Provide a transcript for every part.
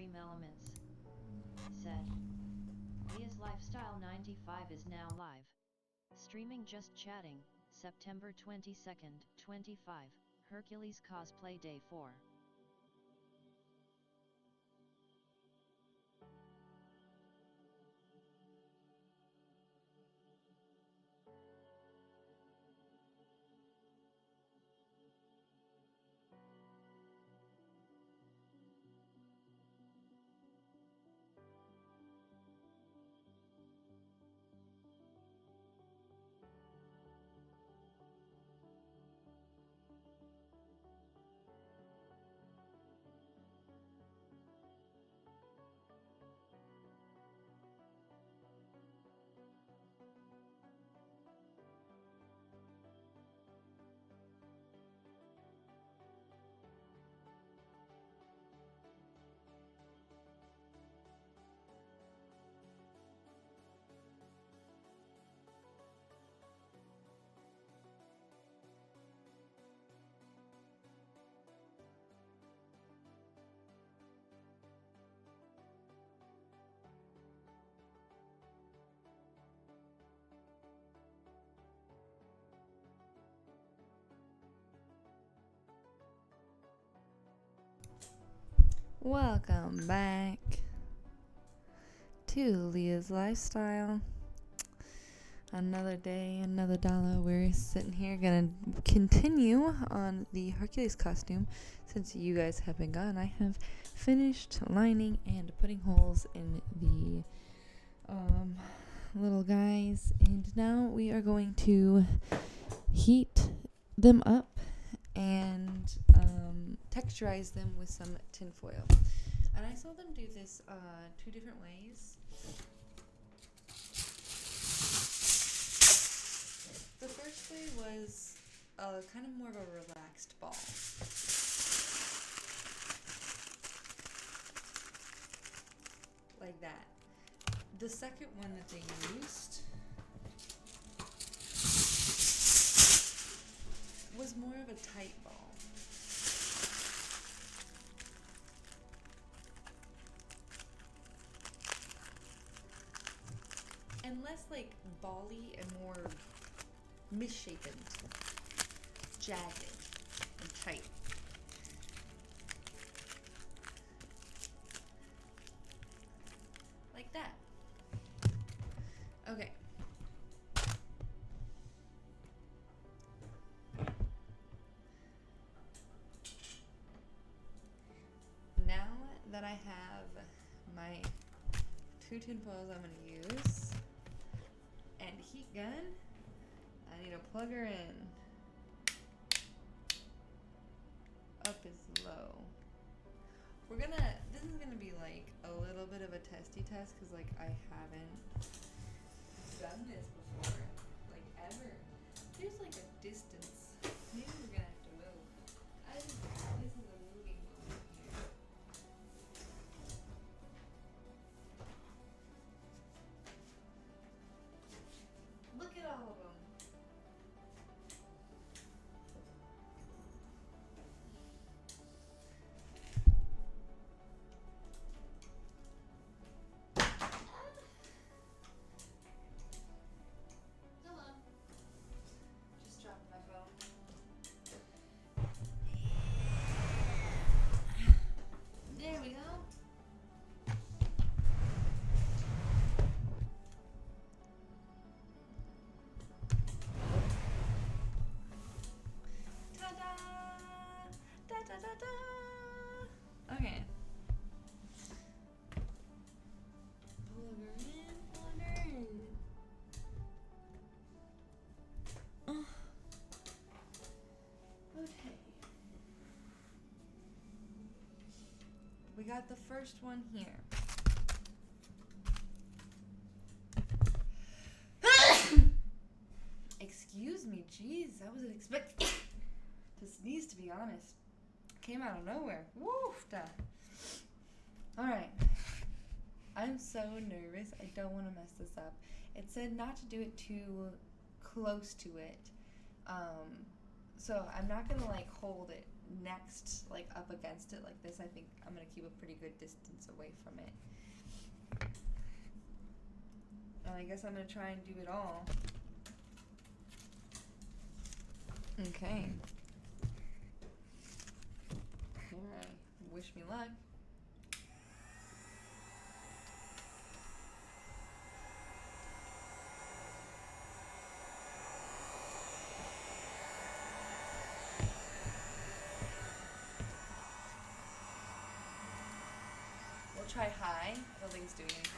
extreme elements. Said. Leah's Lifestyle 95 is now live. Streaming Just Chatting, September 22nd, 25, Hercules Cosplay Day 4. Welcome back to Leah's Lifestyle. Another day, another dollar. We're sitting here gonna continue on the Hercules costume. Since you guys have been gone, I have finished lining and putting holes in the little guys, and now we are going to heat them up and texturize them with some tin foil. And I saw them do this two different ways. The first way was kind of more of a relaxed ball. Like that. The second one that they used was more of a tight ball. And less like bally and more misshapen, jagged, and tight. Like that. Okay. Now that I have my two tin foils I'm going to use and heat gun, I need to plug her in. Up is low. This is gonna be like a little bit of a testy test because like I haven't done this before, like ever. There's like a distance. Maybe we're gonna have to move. This is a moving moment here. Look at all of them. Just dropped my phone. There we go. Ta-da! Da-da-da-da! Okay. Plug her in, plug her in. Okay. We got the first one here. Excuse me, jeez, I wasn't expecting to sneeze, to be honest. Came out of nowhere. Woof! Alright. I'm so nervous. I don't want to mess this up. It said not to do it too close to it. So I'm not gonna like hold it next, like up against it like this. I think I'm gonna keep a pretty good distance away from it. And I guess I'm gonna try and do it all. Okay. Alright. Wish me luck. We'll try high. I don't think it's doing anything.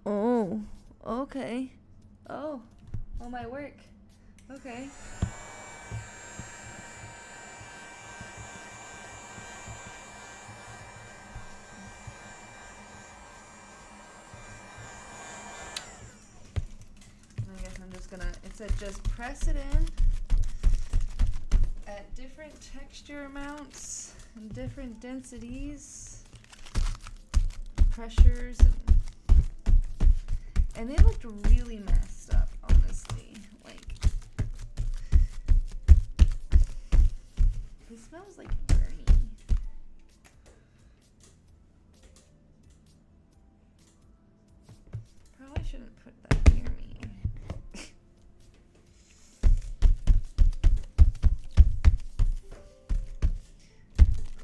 Oh, okay. Oh my work. Okay. I guess I'm just gonna, it said just press it in at different texture amounts and different densities, pressures, and it looked really messed up, honestly. Like, it smells like burning. Probably shouldn't put that near me.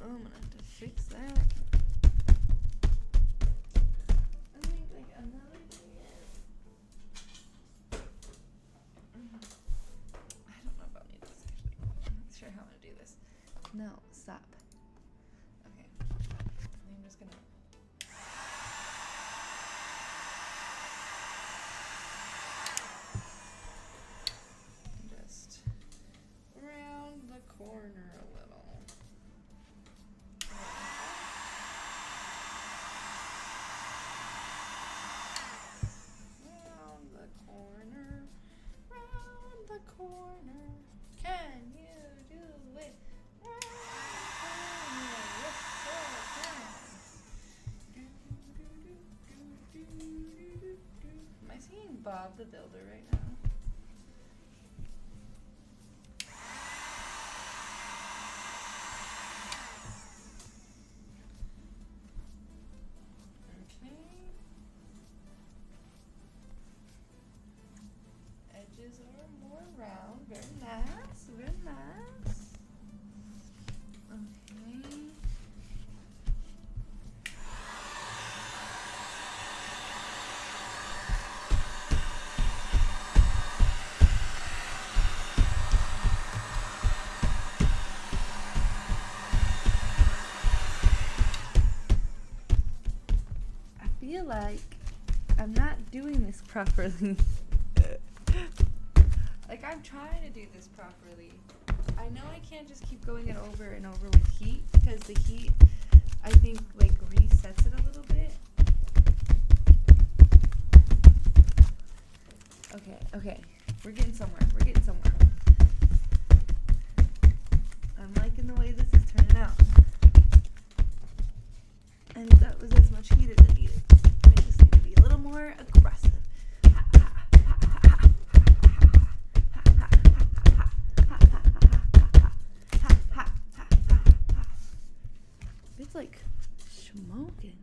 Oh, I'm gonna have to fix that. I think like another thing is, I don't know if I'll need this actually. I'm not sure how I'm gonna do this. No, stop. Okay. I'm just gonna. Just round the corner a little. Round the corner, round the corner. Can you do it? Round the corner, yes I can. Am I singing Bob the Builder right now? Edges are more round. Very nice. Very nice. Okay. I feel like I'm not doing this properly. Like, I'm trying to do this properly. I know I can't just keep going it over and over with heat, because the heat, I think, like, resets it a little bit. Okay. We're getting somewhere. I'm liking the way this is turning out. And that was as much heat as it needed. I just need to be a little more aggressive. It's like smoking.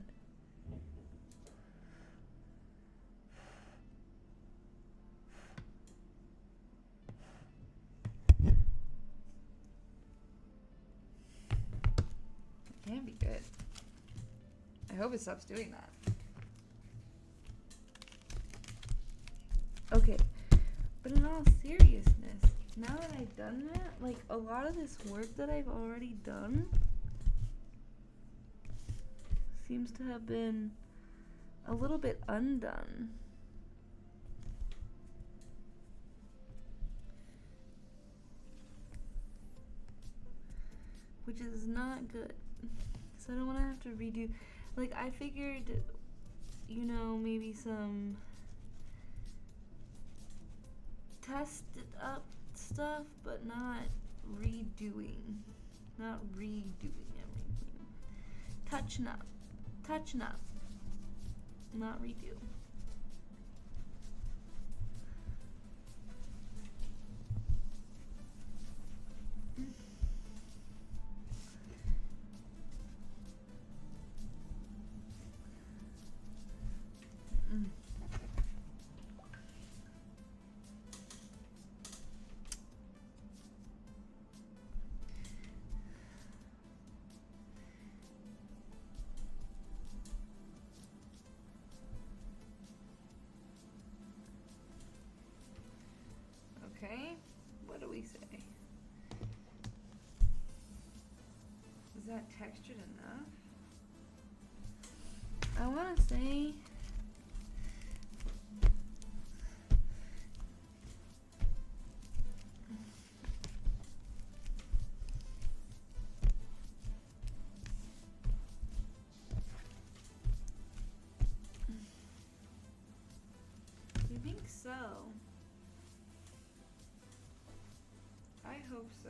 It can be good. I hope it stops doing that. Okay, but in all seriousness, now that I've done that, like, a lot of this work that I've already done seems to have been a little bit undone. Which is not good. So I don't want to have to redo. Like, I figured, you know, maybe some tested up stuff, but not redoing. Not redoing everything. Touching up. Touching up. Not redo. Okay, what do we say? Is that textured enough? I want to say you think so? I hope so.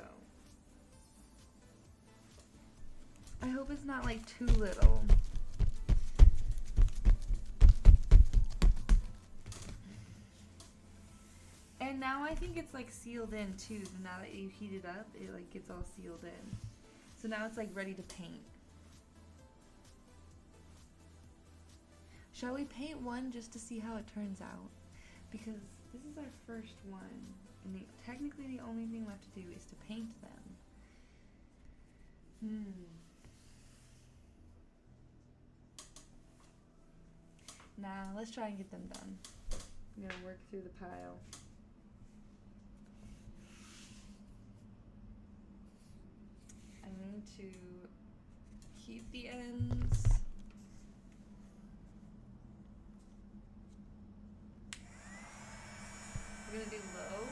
I hope it's not like too little. And now I think it's like sealed in too. So now that you heat it up, it like gets all sealed in. So now it's like ready to paint. Shall we paint one just to see how it turns out? Because this is our first one. And technically the only thing left to do is to paint them. Nah, let's try and get them done. I'm gonna work through the pile. I need to keep the ends. We're gonna do low.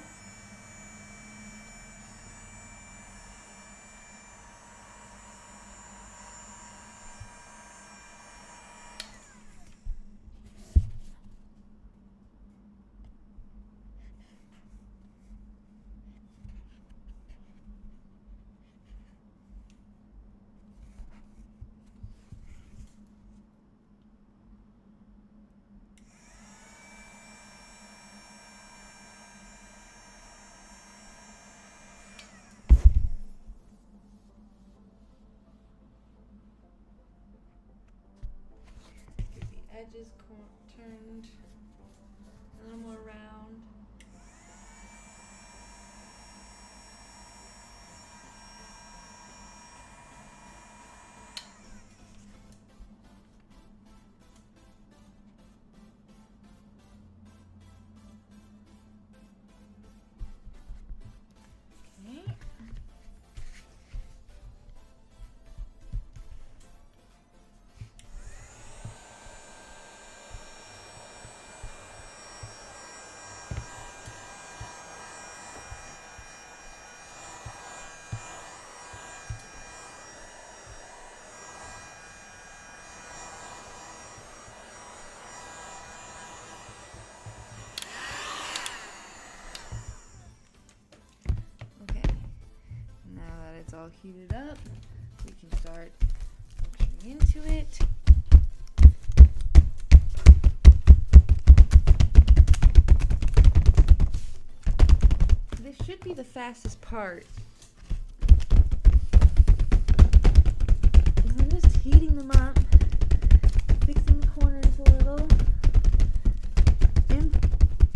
Edges turned a little more round. Okay. It's all heated up. We can start pushing into it. This should be the fastest part. I'm just heating them up, fixing the corners a little,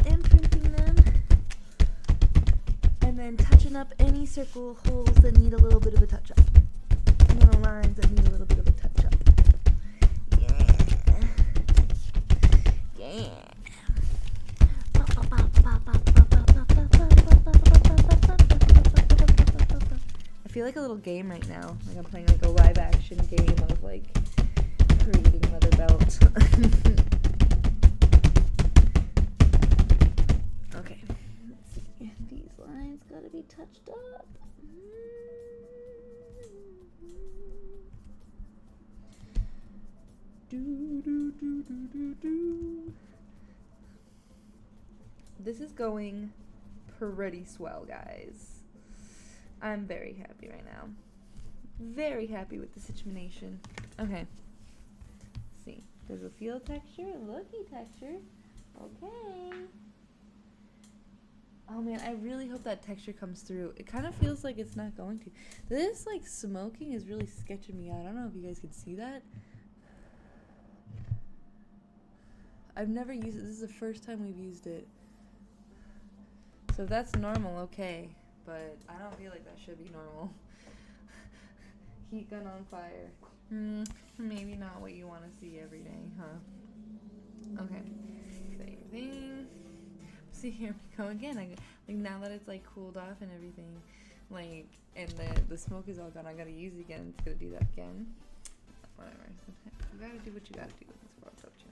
imprinting them, and then touching up any circle holes that need a little bit of a touch up. Little lines that need a little bit of a touch up. Yeah. I feel like a little game right now. Like I'm playing like a live action game of like creating leather belt. Okay. Let's see. These lines gotta be touched up. This is going pretty swell, guys. I'm very happy right now. Very happy with the situation. Okay. Let's see. There's a feel texture, a looky texture. Okay. Oh man, I really hope that texture comes through. It kind of feels like it's not going to. This like smoking is really sketching me out. I don't know if you guys can see that. I've never used it. This is the first time we've used it. So if that's normal, okay. But I don't feel like that should be normal. Heat gun on fire. Maybe not what you want to see every day, huh? Okay. Same thing. See, here we go again. Like now that it's like cooled off and everything, like, and the smoke is all gone, I gotta use it again. It's gonna do that again. Whatever. You gotta do what you gotta do in this world, don't you?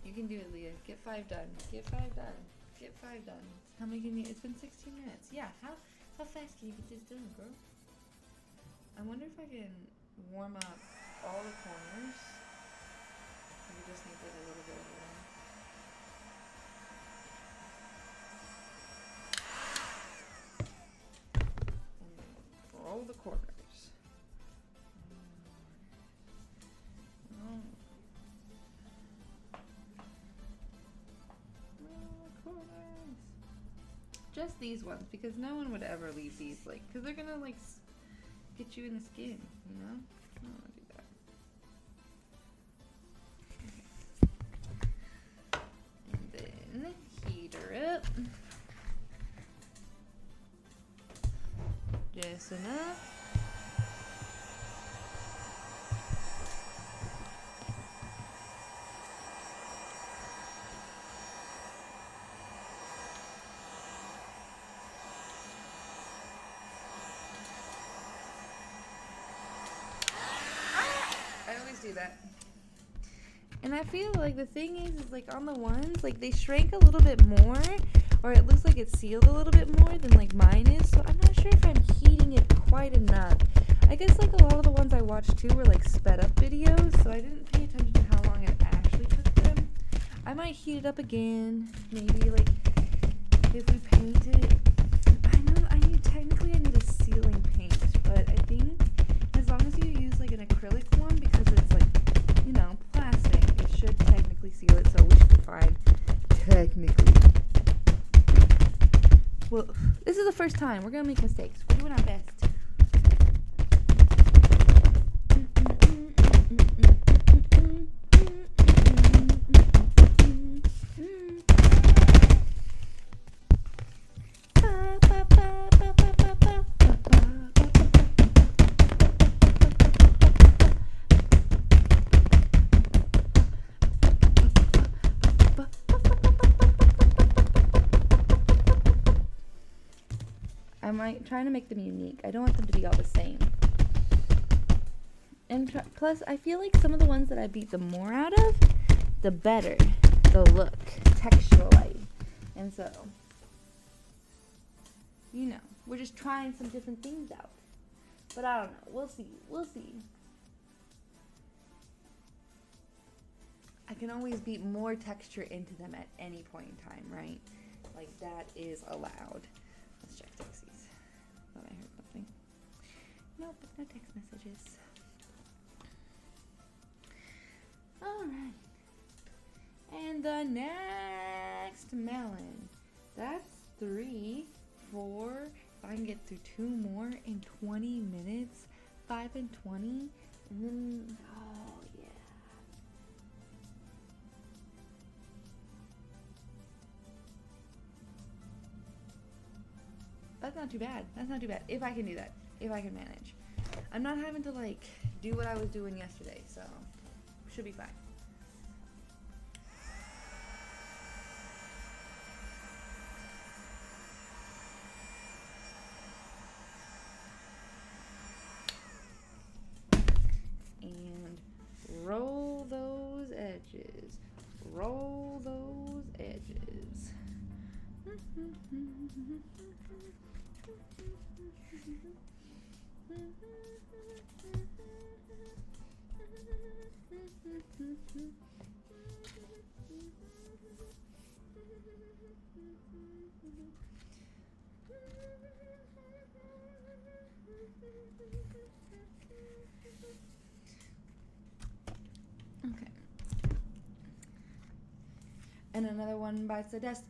You can do it, Leah. Get 5 done. Get 5 done. Get 5 done. How many can you? It's been 16 minutes. Yeah. How fast can you get this done, girl? I wonder if I can warm up all the corners. We just need like a little bit of warm. And roll the corners. Roll the corners. Just these ones, because no one would ever leave these, like, because they're gonna like get you in the skin, you know? I don't want to do that. Okay. And then heat her up. Just enough. Do that. And I feel like the thing is like on the ones, like they shrank a little bit more, or it looks like it's sealed a little bit more than like mine is, so I'm not sure if I'm heating it quite enough. I guess like a lot of the ones I watched too were like sped up videos, so I didn't pay attention to how long it actually took them. I might heat it up again, maybe like if we paint it. I know I need a sealing paint, but I think as long as you use like an acrylic one, because it's like, you know, plastic, it should technically seal it, so we should be fine. Technically. Well, this is the first time. We're gonna make mistakes. We're doing our best. I'm trying to make them unique. I don't want them to be all the same. And plus, I feel like some of the ones that I beat the more out of, the better they'll look texturally. And so, you know, we're just trying some different things out. But I don't know. We'll see. We'll see. I can always beat more texture into them at any point in time, right? Like, that is allowed. Let's check taxis. Thought I heard something. Nope, no text messages. Alright. And the next melon. That's 3, 4. If I can get through 2 more in 20 minutes. 5 and 20. And then, oh yeah. That's not too bad. That's not too bad. If I can do that. If I can manage. I'm not having to like do what I was doing yesterday, so should be fine. And roll those edges. Roll those edges. Okay. And another one bites the dust.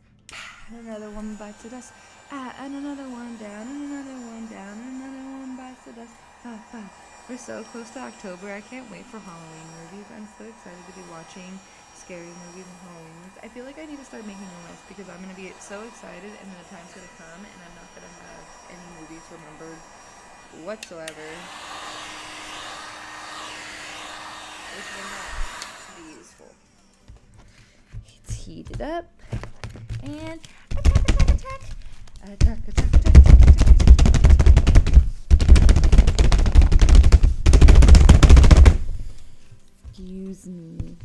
And another one bites the dust. And another one down. And another one down. And another one bites the dust. We're so close to October. I can't wait for Halloween movies. I'm so excited to be watching scary movies and Halloween movies. I feel like I need to start making a list because I'm going to be so excited and then the time's going to come and I'm not going to have any movies remembered whatsoever. Which will not be useful. It's heated up. And attack. Excuse me.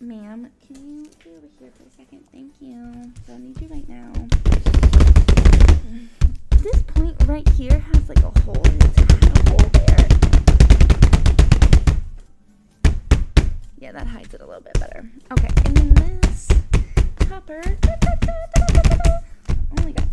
Ma'am, can you go over here for a second? Thank you. Don't need you right now. This point right here has like a hole. It's had a hole there. Yeah, that hides it a little bit better. Okay, and then this topper. Oh my god.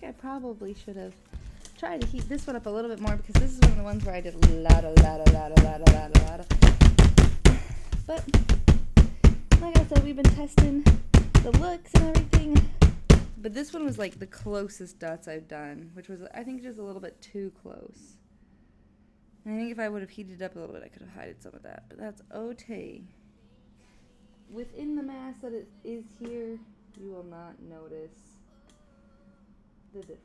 I probably should have tried to heat this one up a little bit more because this is one of the ones where I did a lot of. But like I said, we've been testing the looks and everything. But this one was like the closest dots I've done, which was I think just a little bit too close. And I think if I would have heated it up a little bit, I could have hidden some of that. But that's okay. Within the mass that it is here, you will not notice the difference.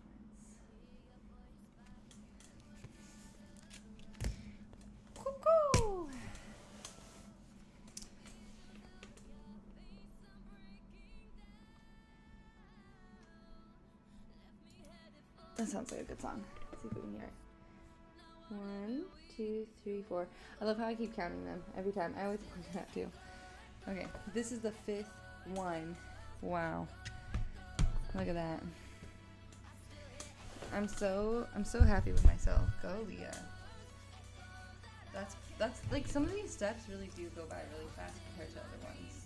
Cuckoo! That sounds like a good song. Let's see if we can hear it. 1, 2, 3, 4. I love how I keep counting them every time. I always think that too. Okay, this is the 5th one. Wow. Look at that. I'm so happy with myself. Go, Leah. That's like some of these steps really do go by really fast compared to other ones.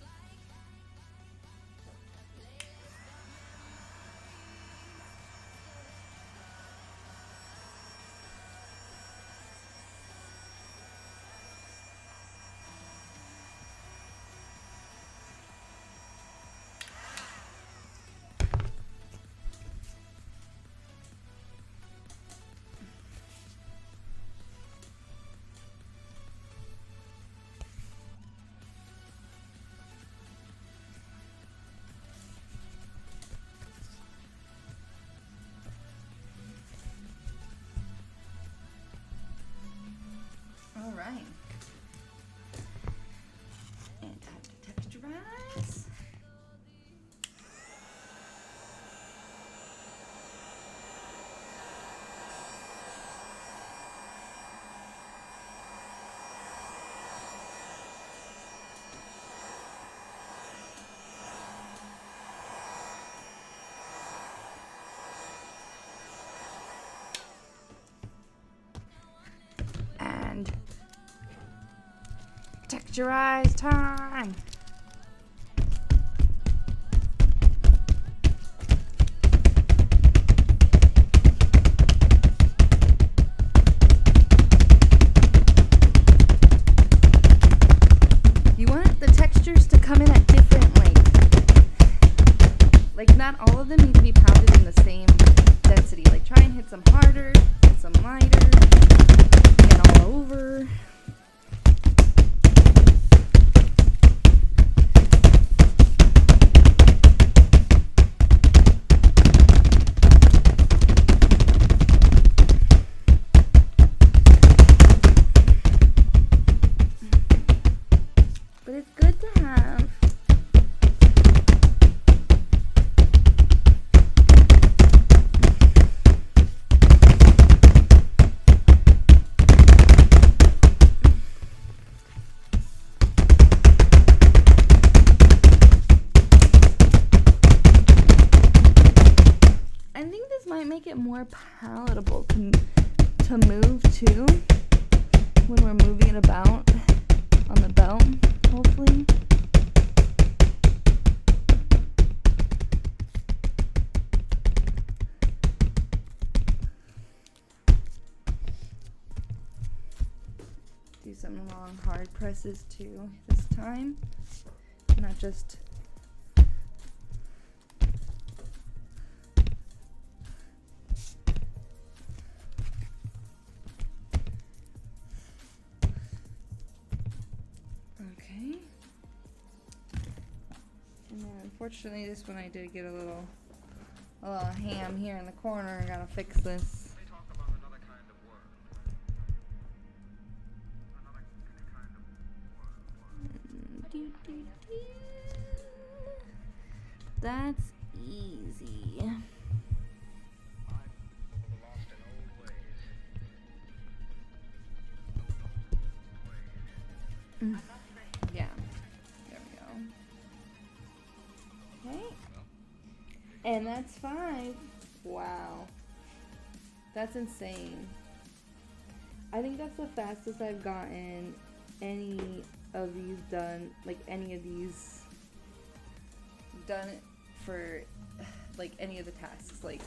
All right. And time to texturize. And texturize time. You want the textures to come in at different lengths. Like not all of them need to be pounded in the same density. Like try and hit some harder and some lighter and all over. more palatable to move to when we're moving it about on the belt, hopefully. Do some long hard presses too this time, not just okay. And then unfortunately this one I did get a little ham here in the corner. I gotta fix this. That's easy. Yeah, there we go. Okay, and that's 5. Wow, that's insane. I think that's the fastest I've gotten any of these done, like any of these done for like any of the tasks, like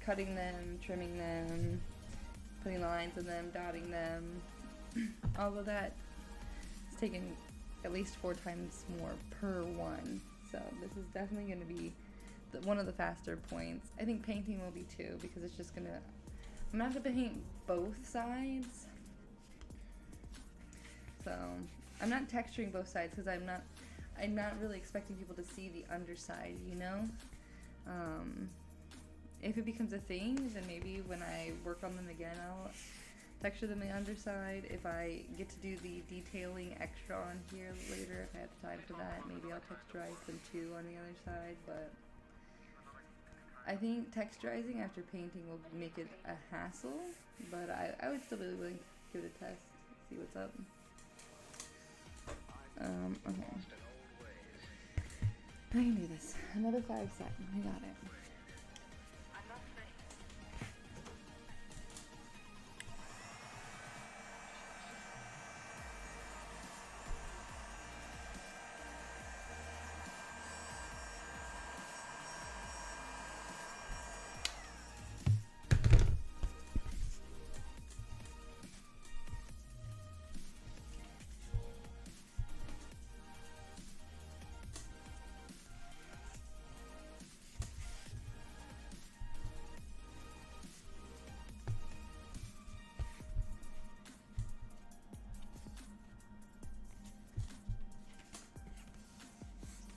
cutting them, trimming them, putting the lines in them, dotting them. All of that has taken at least 4 times more per one, so this is definitely going to be one of the faster points. I think painting will be too, because it's just gonna, I'm gonna have to paint both sides, so I'm not texturing both sides because I'm not really expecting people to see the underside, you know? If it becomes a thing, then maybe when I work on them again, I'll texture them the underside. If I get to do the detailing extra on here later, if I have time for that, maybe I'll texturize them too on the other side, but I think texturizing after painting will make it a hassle, but I would still be willing to give it a test, see what's up. Okay. I can do this. Another 5 seconds. I got it.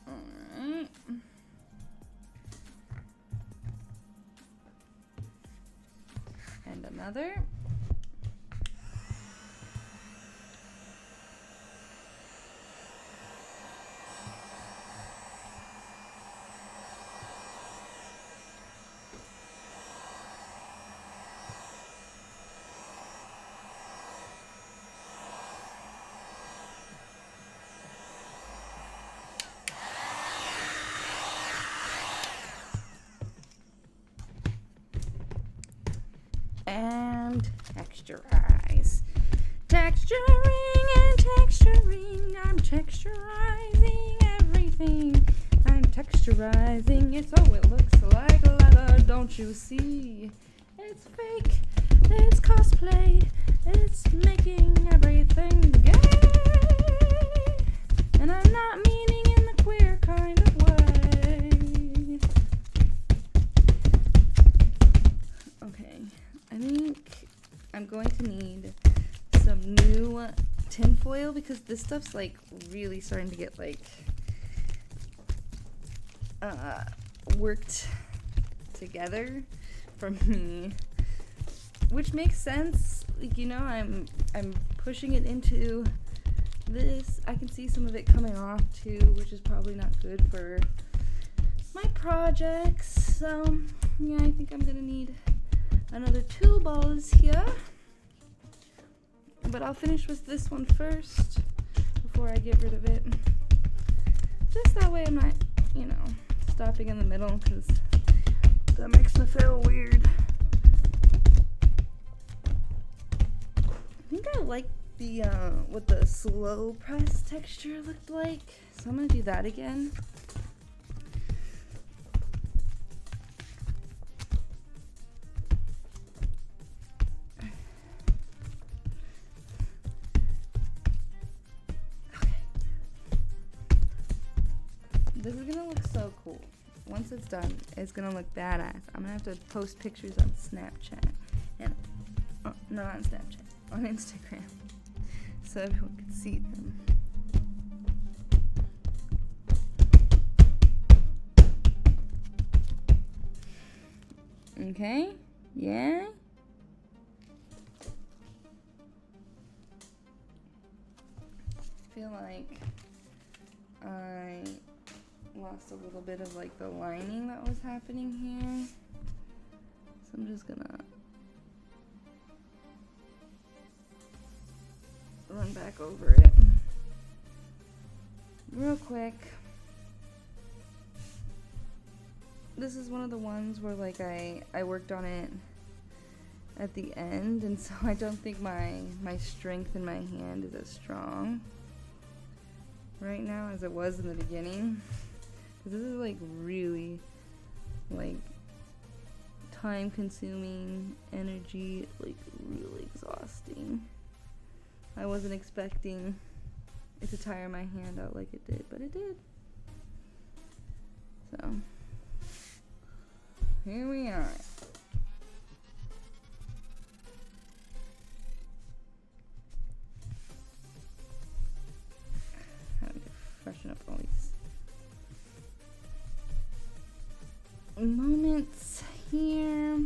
Alright. And another. And texturize. Texturing and texturing. I'm texturizing everything. I'm texturizing it so it looks like leather. Don't you see? It's fake. It's cosplay. It's making everything gay. And I'm not meaning in the queer kind of way. Okay. I think I'm going to need some new tinfoil because this stuff's like really starting to get like worked together for me, which makes sense. Like, you know, I'm pushing it into this. I can see some of it coming off too, which is probably not good for my projects. So yeah, I think I'm gonna need another 2 balls here, but I'll finish with this one first before I get rid of it. Just that way I'm not, you know, stopping in the middle, because that makes me feel weird. kind of like the what the slow press texture looked like, so I'm gonna do that again. This is gonna look so cool. Once it's done, it's gonna look badass. I'm gonna have to post pictures on Snapchat and not on Snapchat, on Instagram, so everyone can see them. Okay, yeah. I feel like I lost a little bit of like the lining that was happening here, so I'm just gonna run back over it real quick. This is one of the ones where like I worked on it at the end, and so I don't think my strength in my hand is as strong right now as it was in the beginning. This is like really like time consuming, energy, like really exhausting. I wasn't expecting it to tire my hand out like it did, but it did. So here we are. Having to freshen up all these moments here.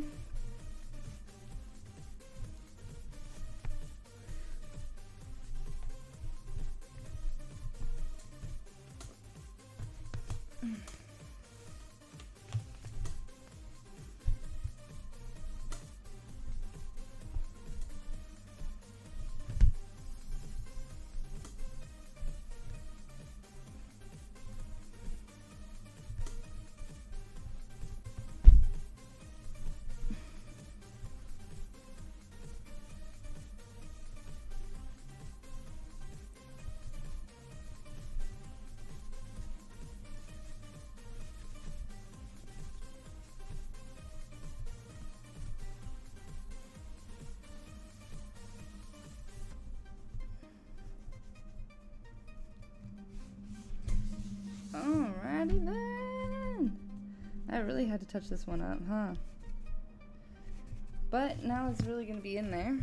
Alrighty then. I really had to touch this one up, huh? But now it's really gonna be in there.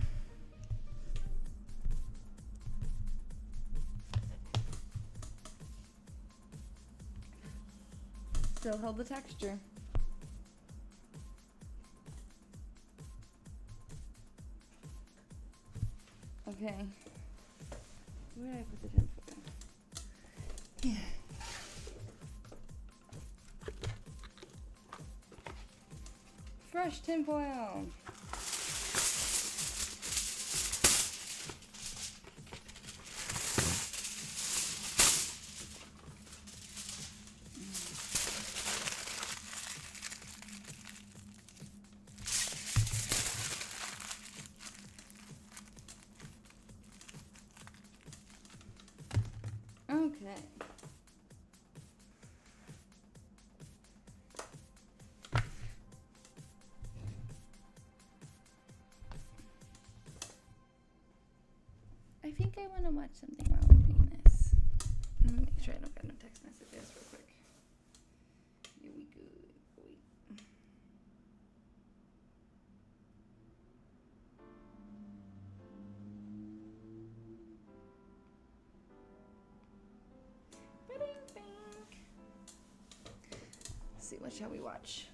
Still held the texture. Okay. Where did I put the tinfoil? Yeah. Fresh tinfoil. Okay. I think I want to watch something while I'm doing this. Let me make sure I don't get no text messages real quick. Here we go. Wait. Let's see, what shall we watch?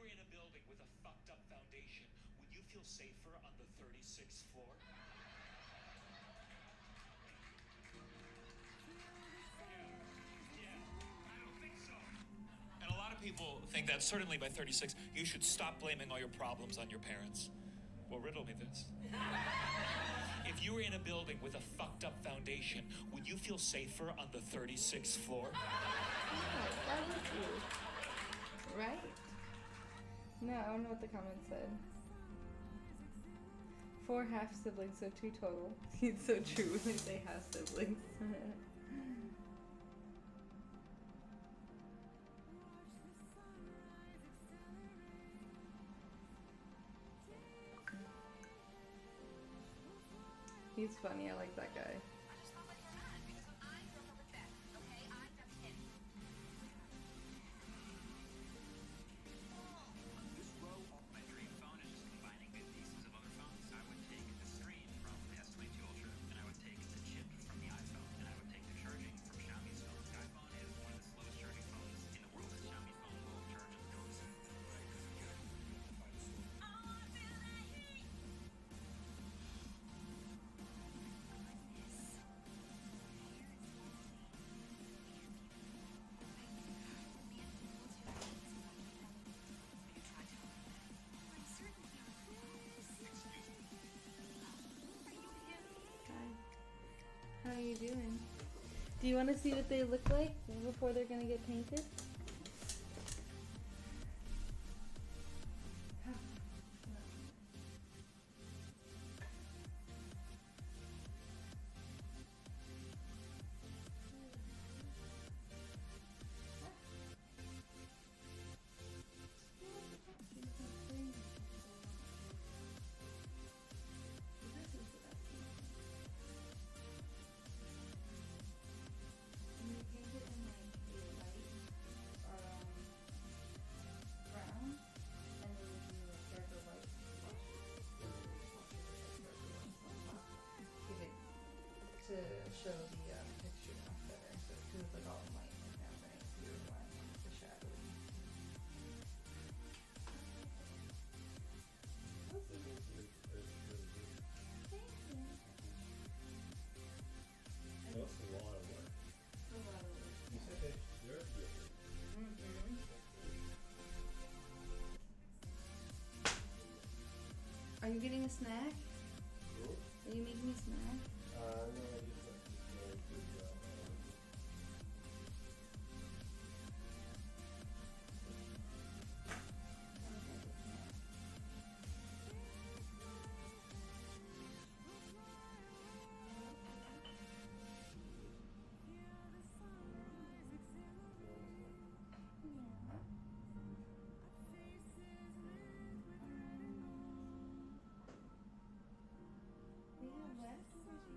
were in a building with a fucked up foundation, would you feel safer on the 36th floor? And a lot of people think that certainly by 36, you should stop blaming all your problems on your parents. Well, riddle me this. If you were in a building with a fucked up foundation, would you feel safer on the 36th floor? Yeah, that was you. Right? No, I don't know what the comment said. 4 half siblings, so 2 total. It's so true when they say half siblings. He's funny, I like that guy. How are you doing? Do you want to see what they look like before they're gonna get painted? To show the picture much better, so it feels like all light right now, right? So you're relying on the shadowing. It's really good. Thank you. That's a lot of work. A lot of work. You said that you're good. Mm-hmm. Are you getting a snack? Cool. Are you making a snack? No, I just like this really good We have leftovers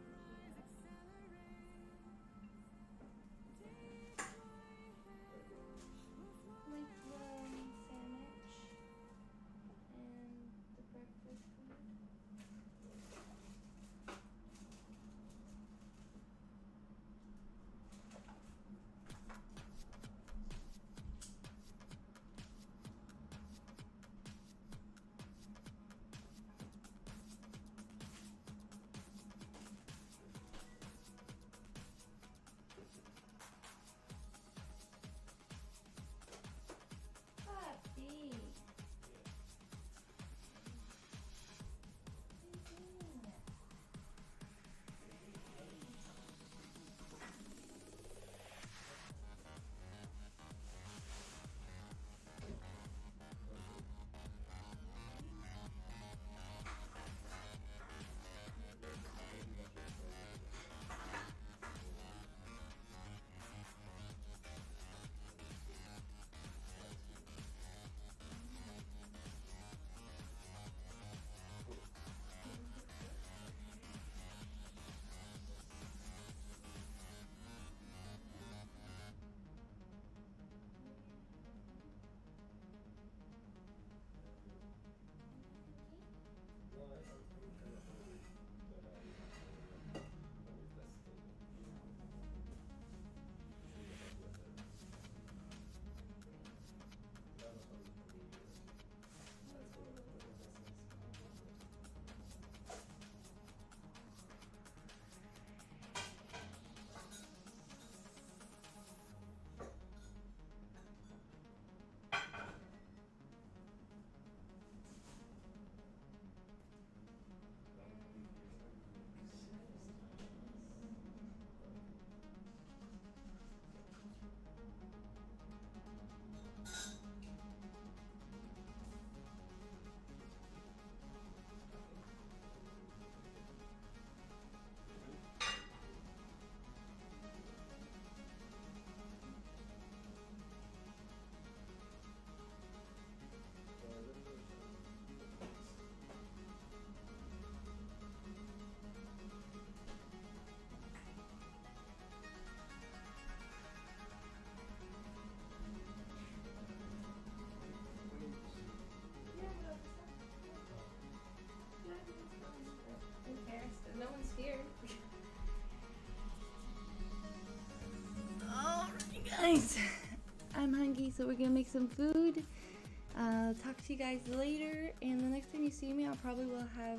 so we're gonna make some food. Talk to you guys later, and the next time you see me, I probably will have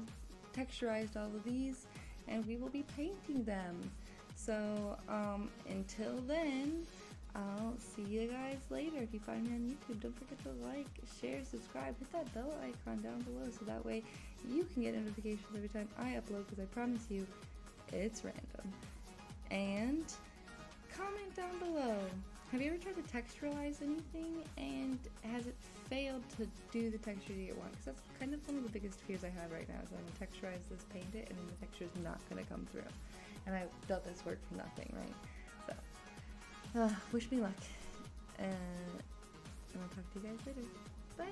texturized all of these, and we will be painting them. So, until then, I'll see you guys later. If you find me on YouTube, don't forget to like, share, subscribe, hit that bell icon down below so that way you can get notifications every time I upload, because I promise you, it's random. And comment down below. Have you ever tried to texturalize anything, and has it failed to do the texture you want? Because that's kind of one of the biggest fears I have right now, is I'm going to texturize this, paint it, and then the texture is not going to come through. And I built this work for nothing, right? So, wish me luck. And I'll talk to you guys later. Bye!